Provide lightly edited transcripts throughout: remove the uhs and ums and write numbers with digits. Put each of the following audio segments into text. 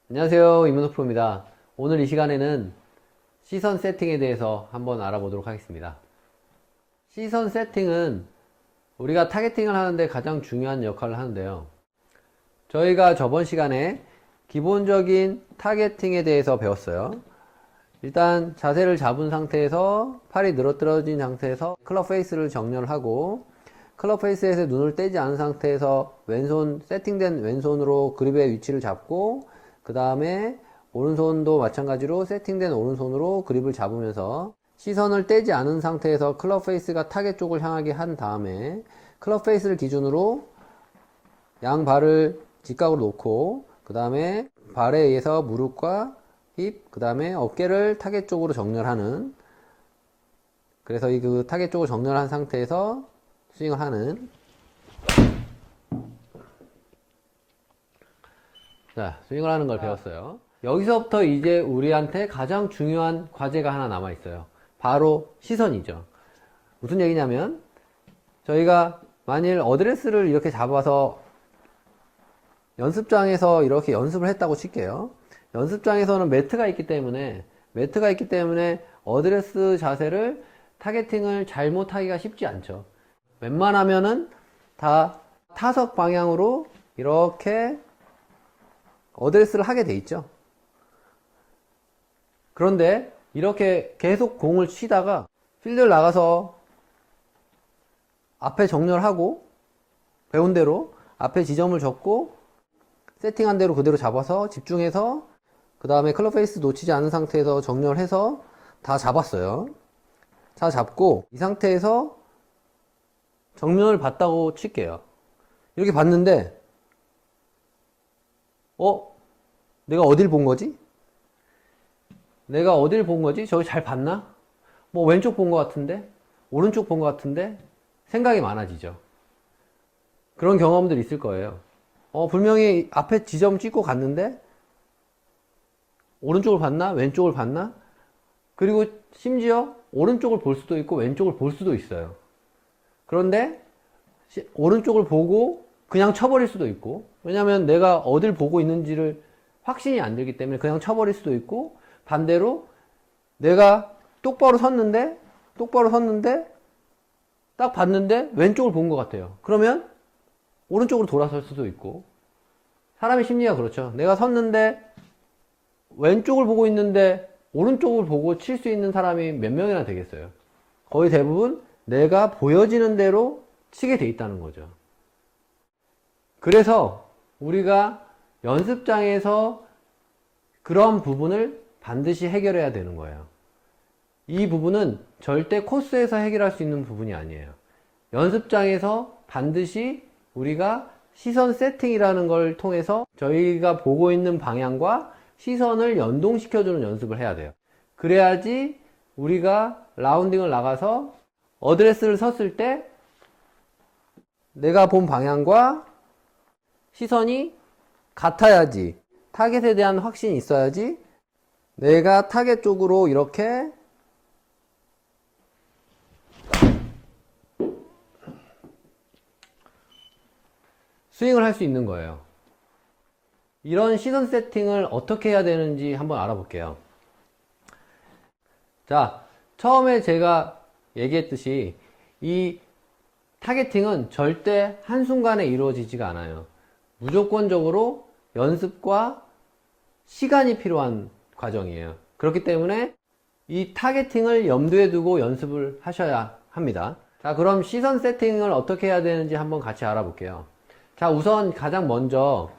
안녕하세요, 이문호 프로입니다. 오늘 이 시간에는 시선 세팅에 대해서 한번 알아보도록 하겠습니다. 시선 세팅은 우리가 타겟팅을 하는데 가장 중요한 역할을 하는데요. 저희가 저번 시간에 기본적인 타겟팅에 대해서 배웠어요. 일단 자세를 잡은 상태에서 팔이 늘어뜨려진 상태에서 클럽 페이스를 정렬하고, 클럽 페이스에서 눈을 떼지 않은 상태에서 왼손, 세팅된 왼손으로 그립의 위치를 잡고, 그 다음에 오른손도 마찬가지로 세팅된 오른손으로 그립을 잡으면서 시선을 떼지 않은 상태에서 클럽 페이스가 타겟 쪽을 향하게 한 다음에 클럽 페이스를 기준으로 양 발을 직각으로 놓고, 그 다음에 발에 의해서 무릎과 힙, 그 다음에 어깨를 타겟 쪽으로 정렬하는, 그래서 이 그 타겟 쪽을 정렬한 상태에서 스윙을 하는, 자, 스윙을 하는 걸 배웠어요. 여기서부터 이제 우리한테 가장 중요한 과제가 하나 남아 있어요. 바로 시선이죠. 무슨 얘기냐면, 저희가 만일 어드레스를 이렇게 잡아서 연습장에서 이렇게 연습을 했다고 칠게요. 연습장에서는 매트가 있기 때문에 어드레스 자세를 타겟팅을 잘못하기가 쉽지 않죠. 웬만하면은 다 타석 방향으로 이렇게 어드레스를 하게 돼 있죠. 그런데 이렇게 계속 공을 치다가 필드를 나가서 앞에 정렬하고, 배운 대로 앞에 지점을 적고 세팅한 대로 그대로 잡아서 집중해서, 그 다음에 클럽 페이스 놓치지 않은 상태에서 정렬해서 다 잡았어요. 다 잡고 이 상태에서 정면을 봤다고 칠게요. 이렇게 봤는데 내가 어딜 본 거지? 저기 잘 봤나? 뭐 왼쪽 본 것 같은데? 오른쪽 본 것 같은데? 생각이 많아지죠. 그런 경험들 있을 거예요. 분명히 앞에 지점 찍고 갔는데 오른쪽을 봤나? 왼쪽을 봤나? 그리고 심지어 오른쪽을 볼 수도 있고 왼쪽을 볼 수도 있어요. 그런데 오른쪽을 보고 그냥 쳐버릴 수도 있고, 왜냐면 내가 어딜 보고 있는지를 확신이 안 들기 때문에 그냥 쳐버릴 수도 있고, 반대로 내가 똑바로 섰는데 딱 봤는데 왼쪽을 본 것 같아요. 그러면 오른쪽으로 돌아설 수도 있고, 사람의 심리가 그렇죠. 내가 섰는데 왼쪽을 보고 있는데 오른쪽을 보고 칠 수 있는 사람이 몇 명이나 되겠어요. 거의 대부분 내가 보여지는 대로 치게 돼 있다는 거죠. 그래서 우리가 연습장에서 그런 부분을 반드시 해결해야 되는 거예요. 이 부분은 절대 코스에서 해결할 수 있는 부분이 아니에요. 연습장에서 반드시 우리가 시선 세팅이라는 걸 통해서 저희가 보고 있는 방향과 시선을 연동시켜주는 연습을 해야 돼요. 그래야지 우리가 라운딩을 나가서 어드레스를 섰을 때 내가 본 방향과 시선이 같아야지, 타겟에 대한 확신이 있어야지 내가 타겟 쪽으로 이렇게 스윙을 할 수 있는 거예요. 이런 시선 세팅을 어떻게 해야 되는지 한번 알아볼게요. 자, 처음에 제가 얘기했듯이 이 타겟팅은 절대 한순간에 이루어지지가 않아요. 무조건적으로 연습과 시간이 필요한 과정이에요. 그렇기 때문에 이 타겟팅을 염두에 두고 연습을 하셔야 합니다. 자, 그럼 시선 세팅을 어떻게 해야 되는지 한번 같이 알아볼게요. 자, 우선 가장 먼저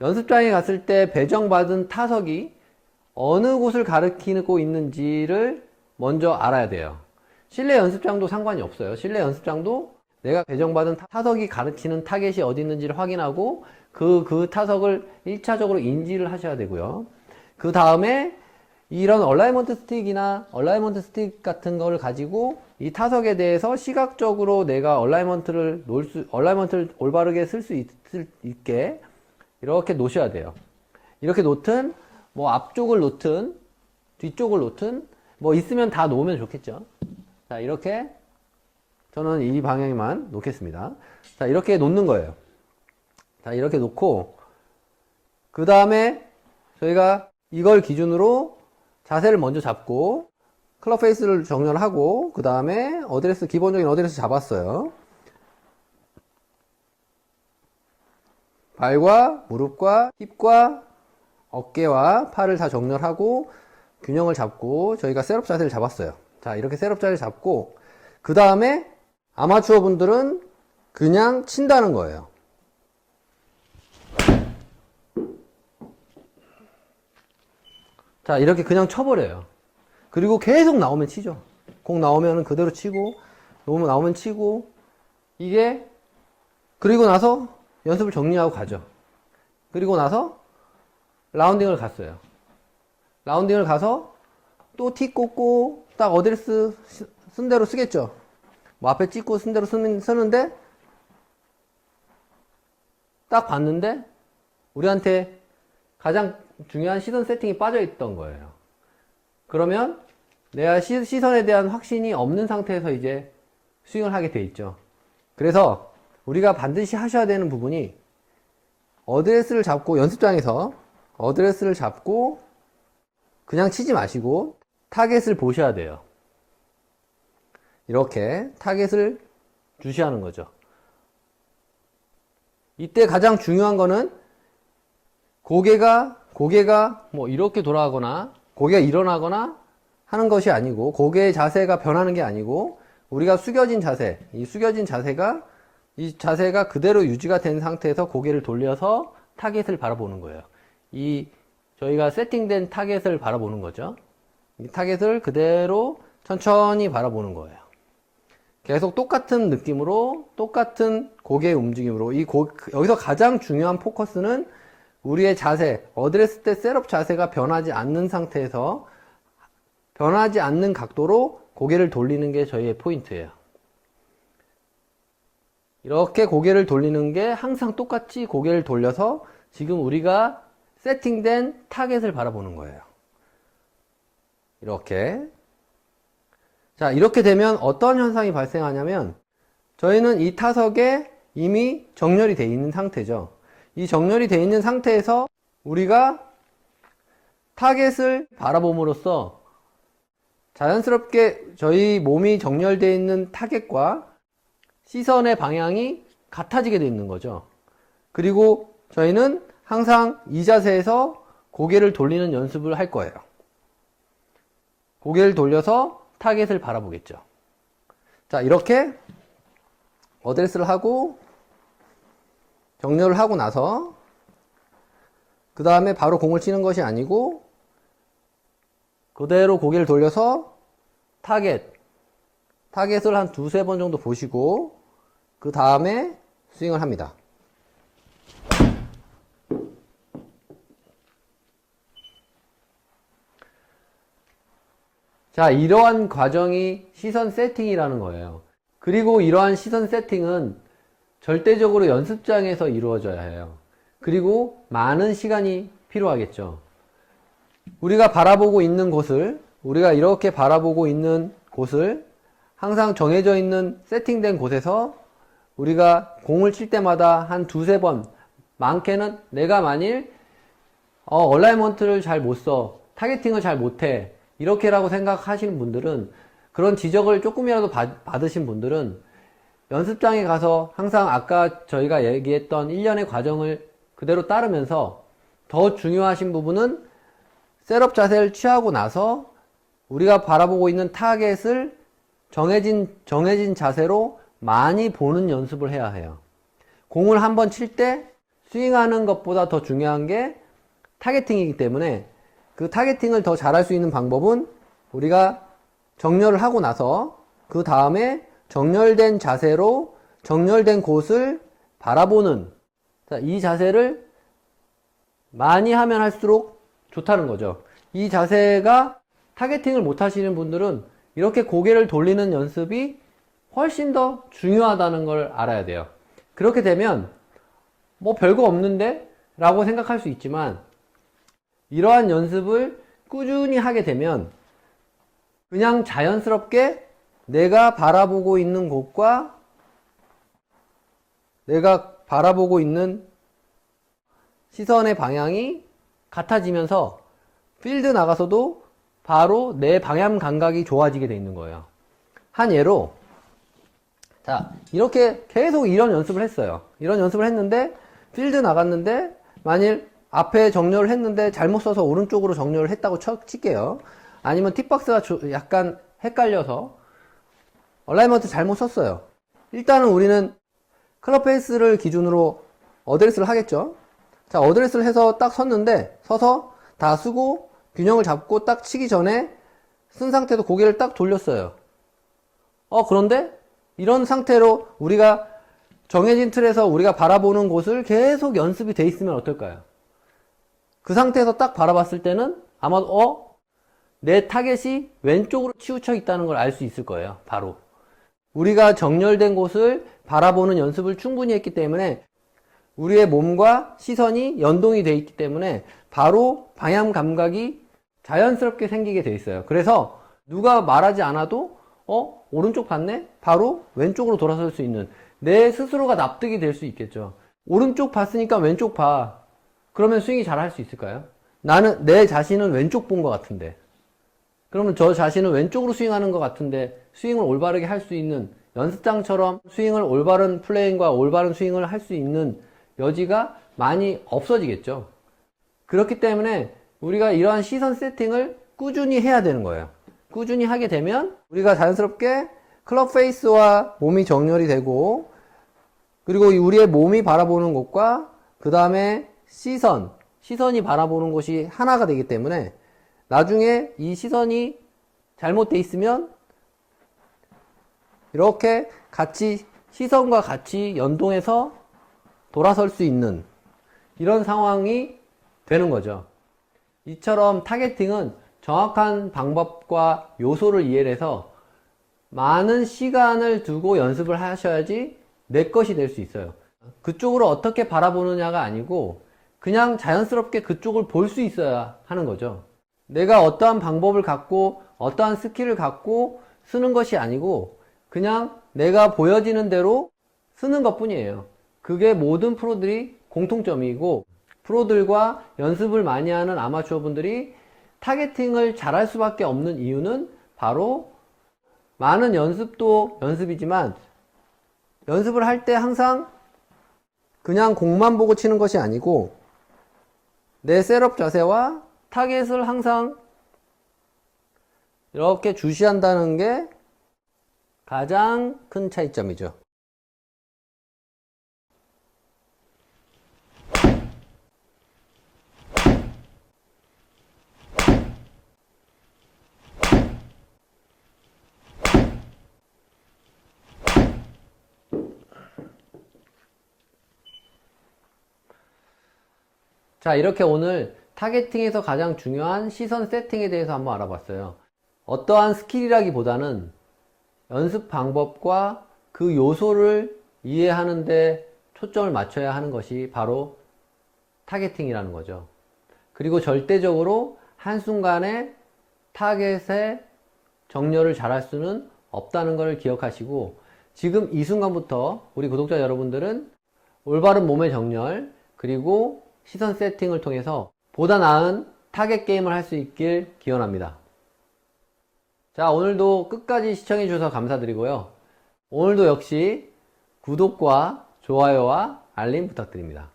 연습장에 갔을 때 배정받은 타석이 어느 곳을 가리키고 있는지를 먼저 알아야 돼요. 실내 연습장도 상관이 없어요. 실내 연습장도 내가 배정받은 타석이 가리키는 타겟이 어디 있는지를 확인하고 그 타석을 1차적으로 인지를 하셔야 되고요. 그 다음에 이런 얼라이먼트 스틱이나 얼라이먼트 스틱 같은 거를 가지고 이 타석에 대해서 시각적으로 내가 얼라이먼트를 올바르게 쓸 수 있게 이렇게 놓으셔야 돼요. 이렇게 놓든 뭐 앞쪽을 놓든 뒤쪽을 놓든 뭐 있으면 다 놓으면 좋겠죠. 자, 이렇게 저는 이 방향에만 놓겠습니다. 자, 이렇게 놓는 거예요. 자, 이렇게 놓고, 그 다음에 저희가 이걸 기준으로 자세를 먼저 잡고, 클럽 페이스를 정렬하고, 그 다음에 어드레스, 기본적인 어드레스 잡았어요. 발과 무릎과 힙과 어깨와 팔을 다 정렬하고, 균형을 잡고, 저희가 셋업 자세를 잡았어요. 자, 이렇게 셋업 자세를 잡고, 그 다음에 아마추어 분들은 그냥 친다는 거예요. 자, 이렇게 그냥 쳐버려요. 그리고 계속 나오면 치죠. 공 나오면 그대로 치고, 너무 나오면 치고, 이게, 그리고 나서 연습을 정리하고 가죠. 그리고 나서 라운딩을 갔어요. 라운딩을 가서 또 티 꽂고, 딱 어드레스 쓴 대로 쓰겠죠. 뭐 앞에 찍고 쓴 대로 쓰는데, 딱 봤는데, 우리한테 가장 중요한 시선 세팅이 빠져 있던 거예요. 그러면 내가 시선에 대한 확신이 없는 상태에서 이제 스윙을 하게 돼 있죠. 그래서 우리가 반드시 하셔야 되는 부분이 어드레스를 잡고 연습장에서 어드레스를 잡고 그냥 치지 마시고 타겟을 보셔야 돼요. 이렇게 타겟을 주시하는 거죠. 이때 가장 중요한 거는 고개가 뭐 이렇게 돌아가거나 고개가 일어나거나 하는 것이 아니고 고개의 자세가 변하는 게 아니고 우리가 숙여진 자세, 이 숙여진 자세가 이 자세가 그대로 유지가 된 상태에서 고개를 돌려서 타겟을 바라보는 거예요. 이 저희가 세팅된 타겟을 바라보는 거죠. 이 타겟을 그대로 천천히 바라보는 거예요. 계속 똑같은 느낌으로 똑같은 고개의 움직임으로 여기서 가장 중요한 포커스는 우리의 자세, 어드레스 때 셋업 자세가 변하지 않는 상태에서 변하지 않는 각도로 고개를 돌리는 게 저희의 포인트예요. 이렇게 고개를 돌리는 게 항상 똑같이 고개를 돌려서 지금 우리가 세팅된 타겟을 바라보는 거예요. 이렇게. 자, 이렇게 되면 어떤 현상이 발생하냐면 저희는 이 타석에 이미 정렬이 되어 있는 상태죠. 이 정렬이 되어 있는 상태에서 우리가 타겟을 바라봄으로써 자연스럽게 저희 몸이 정렬되어 있는 타겟과 시선의 방향이 같아지게 되어 있는 거죠. 그리고 저희는 항상 이 자세에서 고개를 돌리는 연습을 할 거예요. 고개를 돌려서 타겟을 바라보겠죠. 자, 이렇게 어드레스를 하고 정렬을 하고 나서 그 다음에 바로 공을 치는 것이 아니고 그대로 고개를 돌려서 타겟을 한 두세 번 정도 보시고 그 다음에 스윙을 합니다. 자, 이러한 과정이 시선 세팅이라는 거예요. 그리고 이러한 시선 세팅은 절대적으로 연습장에서 이루어져야 해요. 그리고 많은 시간이 필요하겠죠. 우리가 바라보고 있는 곳을, 우리가 이렇게 바라보고 있는 곳을 항상 정해져 있는 세팅된 곳에서 우리가 공을 칠 때마다 한 두세 번, 많게는 내가 만일 얼라이먼트를 잘 못 써, 타겟팅을 잘 못해, 이렇게라고 생각하시는 분들은, 그런 지적을 조금이라도 받으신 분들은 연습장에 가서 항상 아까 저희가 얘기했던 1년의 과정을 그대로 따르면서 더 중요하신 부분은 셋업 자세를 취하고 나서 우리가 바라보고 있는 타겟을 정해진 자세로 많이 보는 연습을 해야 해요. 공을 한번 칠 때 스윙하는 것보다 더 중요한 게 타겟팅이기 때문에 그 타겟팅을 더 잘할 수 있는 방법은 우리가 정렬을 하고 나서 그 다음에 정렬된 자세로 정렬된 곳을 바라보는, 자, 이 자세를 많이 하면 할수록 좋다는 거죠. 이 자세가 타겟팅을 못 하시는 분들은 이렇게 고개를 돌리는 연습이 훨씬 더 중요하다는 걸 알아야 돼요. 그렇게 되면 뭐 별거 없는데? 라고 생각할 수 있지만 이러한 연습을 꾸준히 하게 되면 그냥 자연스럽게 내가 바라보고 있는 곳과 내가 바라보고 있는 시선의 방향이 같아지면서 필드 나가서도 바로 내 방향 감각이 좋아지게 돼 있는 거예요. 한 예로, 자, 이렇게 계속 이런 연습을 했어요. 이런 연습을 했는데 필드 나갔는데 만일 앞에 정렬을 했는데 잘못 써서 오른쪽으로 정렬을 했다고 칠게요. 아니면 팁박스가 약간 헷갈려서 얼라이먼트 잘못 썼어요. 일단은 우리는 클럽 페이스를 기준으로 어드레스를 하겠죠. 자, 어드레스를 해서 딱 섰는데 서서 다 쓰고 균형을 잡고 딱 치기 전에 쓴 상태도 고개를 딱 돌렸어요. 그런데 이런 상태로 우리가 정해진 틀에서 우리가 바라보는 곳을 계속 연습이 돼 있으면 어떨까요? 그 상태에서 딱 바라봤을 때는 아마 내 타겟이 왼쪽으로 치우쳐 있다는 걸 알 수 있을 거예요. 바로 우리가 정렬된 곳을 바라보는 연습을 충분히 했기 때문에 우리의 몸과 시선이 연동이 돼 있기 때문에 바로 방향 감각이 자연스럽게 생기게 돼 있어요. 그래서 누가 말하지 않아도 오른쪽 봤네? 바로 왼쪽으로 돌아설 수 있는 내 스스로가 납득이 될 수 있겠죠. 오른쪽 봤으니까 왼쪽 봐. 그러면 스윙이 잘 할 수 있을까요? 나는 내 자신은 왼쪽 본 것 같은데, 그러면 저 자신은 왼쪽으로 스윙하는 것 같은데 스윙을 올바르게 할 수 있는, 연습장처럼 스윙을 올바른 플레잉과 올바른 스윙을 할 수 있는 여지가 많이 없어지겠죠. 그렇기 때문에 우리가 이러한 시선 세팅을 꾸준히 해야 되는 거예요. 꾸준히 하게 되면 우리가 자연스럽게 클럽 페이스와 몸이 정렬이 되고, 그리고 우리의 몸이 바라보는 곳과 그 다음에 시선이 바라보는 곳이 하나가 되기 때문에 나중에 이 시선이 잘못돼 있으면 이렇게 같이 시선과 같이 연동해서 돌아설 수 있는 이런 상황이 되는 거죠. 이처럼 타겟팅은 정확한 방법과 요소를 이해해서 많은 시간을 두고 연습을 하셔야지 내 것이 될 수 있어요. 그쪽으로 어떻게 바라보느냐가 아니고 그냥 자연스럽게 그쪽을 볼 수 있어야 하는 거죠. 내가 어떠한 방법을 갖고 어떠한 스킬을 갖고 쓰는 것이 아니고 그냥 내가 보여지는 대로 쓰는 것 뿐이에요. 그게 모든 프로들이 공통점이고, 프로들과 연습을 많이 하는 아마추어 분들이 타겟팅을 잘할 수밖에 없는 이유는 바로 많은 연습도 연습이지만 연습을 할 때 항상 그냥 공만 보고 치는 것이 아니고 내 셋업 자세와 타겟을 항상 이렇게 주시한다는 게 가장 큰 차이점이죠. 자, 이렇게 오늘 타겟팅에서 가장 중요한 시선 세팅에 대해서 한번 알아봤어요. 어떠한 스킬이라기보다는 연습 방법과 그 요소를 이해하는데 초점을 맞춰야 하는 것이 바로 타겟팅이라는 거죠. 그리고 절대적으로 한순간에 타겟의 정렬을 잘할 수는 없다는 것을 기억하시고, 지금 이 순간부터 우리 구독자 여러분들은 올바른 몸의 정렬 그리고 시선 세팅을 통해서 보다 나은 타겟 게임을 할 수 있길 기원합니다. 자, 오늘도 끝까지 시청해 주셔서 감사드리고요. 오늘도 역시 구독과 좋아요와 알림 부탁드립니다.